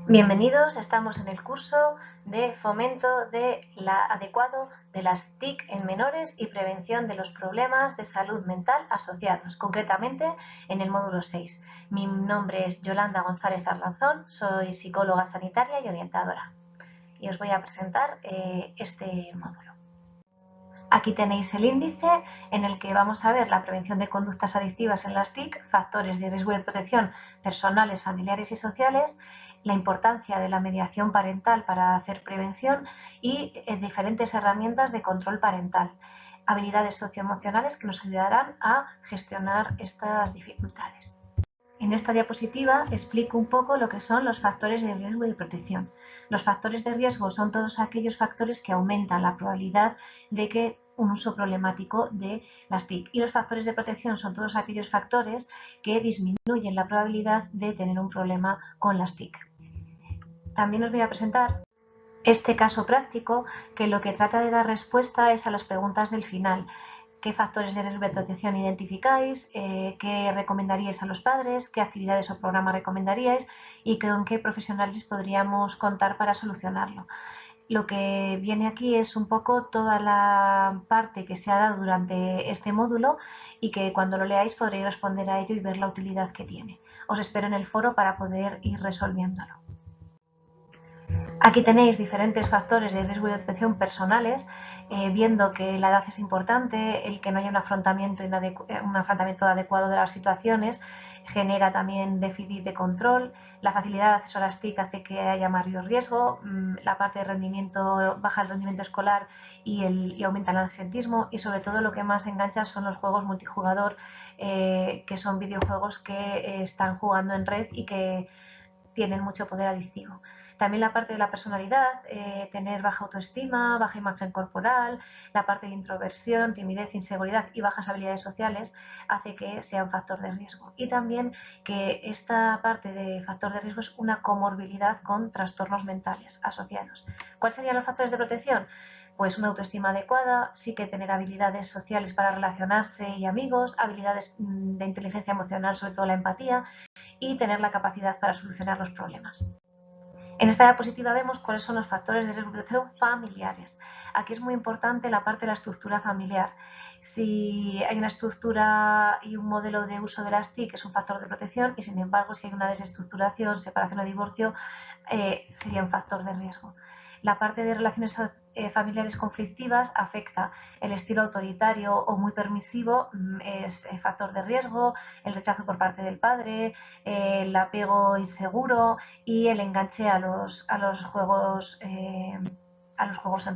Bienvenidos, estamos en el curso de fomento adecuado de las TIC en menores y prevención de los problemas de salud mental asociados, concretamente en el módulo 6. Mi nombre es Yolanda González Arlanzón, soy psicóloga sanitaria y orientadora y os voy a presentar este módulo. Aquí tenéis el índice en el que vamos a ver la prevención de conductas adictivas en las TIC, factores de riesgo de protección personales, familiares y sociales, la importancia de la mediación parental para hacer prevención y diferentes herramientas de control parental, habilidades socioemocionales que nos ayudarán a gestionar estas dificultades. En esta diapositiva explico un poco lo que son los factores de riesgo y de protección. Los factores de riesgo son todos aquellos factores que aumentan la probabilidad de que un uso problemático de las TIC. Y los factores de protección son todos aquellos factores que disminuyen la probabilidad de tener un problema con las TIC. También os voy a presentar este caso práctico que lo que trata de dar respuesta es a las preguntas del final. ¿Qué factores de riesgo de protección identificáis? ¿Qué recomendaríais a los padres? ¿Qué actividades o programas recomendaríais? ¿Y con qué profesionales podríamos contar para solucionarlo? Lo que viene aquí es un poco toda la parte que se ha dado durante este módulo y que cuando lo leáis podréis responder a ello y ver la utilidad que tiene. Os espero en el foro para poder ir resolviéndolo. Aquí tenéis diferentes factores de riesgo y de protección personales, viendo que la edad es importante, el que no haya un afrontamiento adecuado de las situaciones genera también déficit de control, la facilidad de acceso a las TIC hace que haya mayor riesgo, la parte de rendimiento, baja el rendimiento escolar y aumenta el absentismo, y sobre todo lo que más engancha son los juegos multijugador, que son videojuegos que están jugando en red y que tienen mucho poder adictivo. También la parte de la personalidad, tener baja autoestima, baja imagen corporal, la parte de introversión, timidez, inseguridad y bajas habilidades sociales hace que sea un factor de riesgo. Y también que esta parte de factor de riesgo es una comorbilidad con trastornos mentales asociados. ¿Cuáles serían los factores de protección? Pues una autoestima adecuada, sí que tener habilidades sociales para relacionarse y amigos, habilidades de inteligencia emocional, sobre todo la empatía, y tener la capacidad para solucionar los problemas. En esta diapositiva vemos cuáles son los factores de riesgo de protección familiares. Aquí es muy importante la parte de la estructura familiar. Si hay una estructura y un modelo de uso de las TIC es un factor de protección, y sin embargo si hay una desestructuración, separación o divorcio, sería un factor de riesgo. La parte de relaciones familiares conflictivas afecta. El estilo autoritario o muy permisivo es factor de riesgo, el rechazo por parte del padre, el apego inseguro y el enganche a los juegos en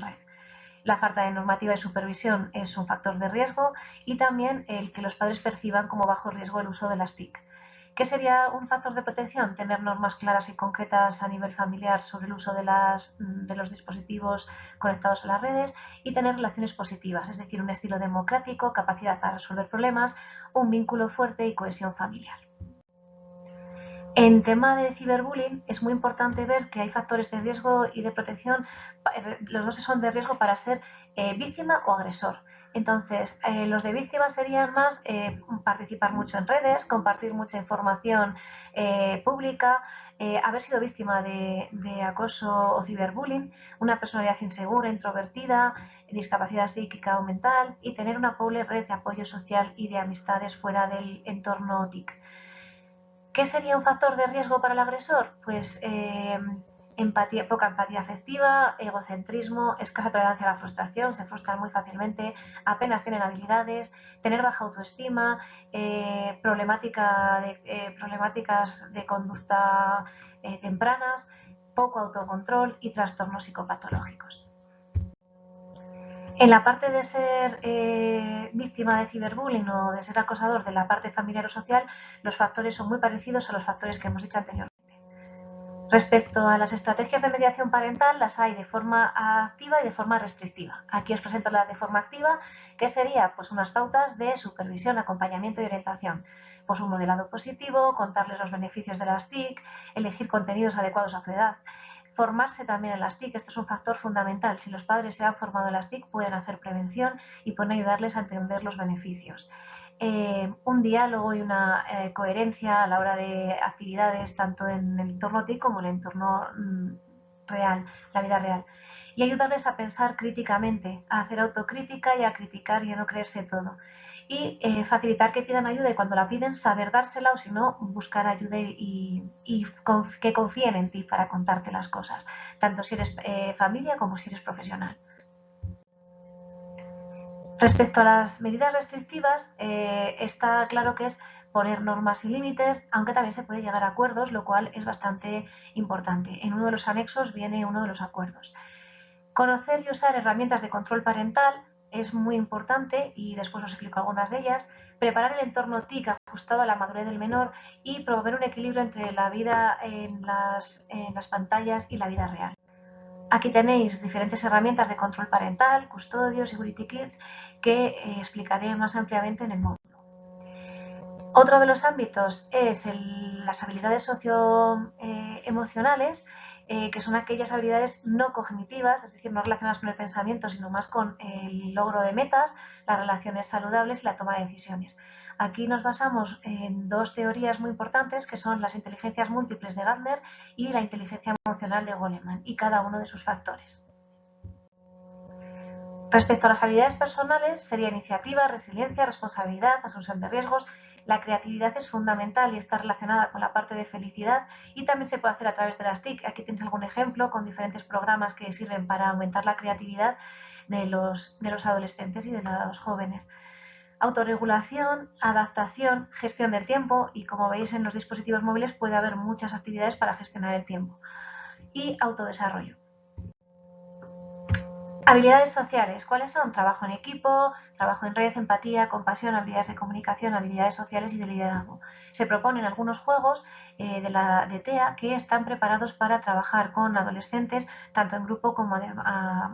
red. La falta de normativa y supervisión es un factor de riesgo, y también el que los padres perciban como bajo riesgo el uso de las TIC. ¿Qué sería un factor de protección? Tener normas claras y concretas a nivel familiar sobre el uso de los dispositivos conectados a las redes, y tener relaciones positivas, es decir, un estilo democrático, capacidad para resolver problemas, un vínculo fuerte y cohesión familiar. En tema de ciberbullying es muy importante ver que hay factores de riesgo y de protección, los dos son de riesgo para ser víctima o agresor. Entonces, los de víctima serían más participar mucho en redes, compartir mucha información pública, haber sido víctima de acoso o ciberbullying, una personalidad insegura, introvertida, discapacidad psíquica o mental, y tener una pobre red de apoyo social y de amistades fuera del entorno TIC. ¿Qué sería un factor de riesgo para el agresor? Pues poca empatía afectiva, egocentrismo, escasa tolerancia a la frustración, se frustran muy fácilmente, apenas tienen habilidades, tener baja autoestima, problemáticas de conducta tempranas, poco autocontrol y trastornos psicopatológicos. En la parte de ser víctima de ciberbullying o de ser acosador de la parte familiar o social, los factores son muy parecidos a los factores que hemos dicho anteriormente. Respecto a las estrategias de mediación parental, las hay de forma activa y de forma restrictiva. Aquí os presento la de forma activa, que sería pues unas pautas de supervisión, acompañamiento y orientación. Pues un modelado positivo, contarles los beneficios de las TIC, elegir contenidos adecuados a su edad. Formarse también en las TIC, esto es un factor fundamental. Si los padres se han formado en las TIC, pueden hacer prevención y pueden ayudarles a entender los beneficios. un diálogo y una coherencia a la hora de actividades tanto en el entorno TIC como en el entorno real, la vida real. Y ayudarles a pensar críticamente, a hacer autocrítica y a criticar y a no creerse todo. Y facilitar que pidan ayuda y cuando la piden saber dársela o si no buscar ayuda y que confíen en ti para contarte las cosas, tanto si eres familia como si eres profesional. Respecto a las medidas restrictivas, está claro que es poner normas y límites, aunque también se puede llegar a acuerdos, lo cual es bastante importante. En uno de los anexos viene uno de los acuerdos. Conocer y usar herramientas de control parental es muy importante y después os explico algunas de ellas. Preparar el entorno TIC ajustado a la madurez del menor y promover un equilibrio entre la vida en las pantallas y la vida real. Aquí tenéis diferentes herramientas de control parental, Custodio, Security Kids, que explicaré más ampliamente en el módulo. Otro de los ámbitos es las habilidades socioemocionales, que son aquellas habilidades no cognitivas, es decir, no relacionadas con el pensamiento, sino más con el logro de metas, las relaciones saludables y la toma de decisiones. Aquí nos basamos en dos teorías muy importantes, que son las inteligencias múltiples de Gardner y la inteligencia emocional de Goleman, y cada uno de sus factores. Respecto a las habilidades personales, sería iniciativa, resiliencia, responsabilidad, asunción de riesgos. La creatividad es fundamental y está relacionada con la parte de felicidad y también se puede hacer a través de las TIC. Aquí tienes algún ejemplo con diferentes programas que sirven para aumentar la creatividad de los adolescentes y de los jóvenes. Autorregulación, adaptación, gestión del tiempo y como veis en los dispositivos móviles puede haber muchas actividades para gestionar el tiempo. Y autodesarrollo. Habilidades sociales, ¿cuáles son? Trabajo en equipo, trabajo en red, empatía, compasión, habilidades de comunicación, habilidades sociales y de liderazgo. Se proponen algunos juegos de TEA que están preparados para trabajar con adolescentes, tanto en grupo como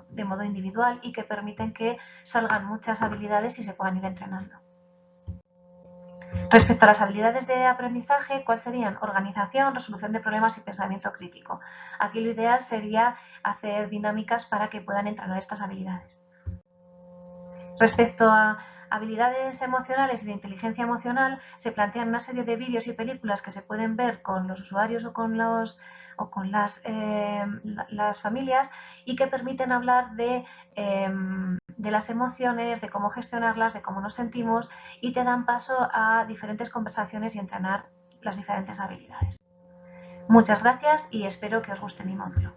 de modo individual y que permiten que salgan muchas habilidades y se puedan ir entrenando. Respecto a las habilidades de aprendizaje, ¿cuáles serían? Organización, resolución de problemas y pensamiento crítico. Aquí lo ideal sería hacer dinámicas para que puedan entrenar estas habilidades. Respecto a habilidades emocionales y de inteligencia emocional, se plantean una serie de vídeos y películas que se pueden ver con los usuarios o con las familias y que permiten hablar de las emociones, de cómo gestionarlas, de cómo nos sentimos y te dan paso a diferentes conversaciones y entrenar las diferentes habilidades. Muchas gracias y espero que os guste mi módulo.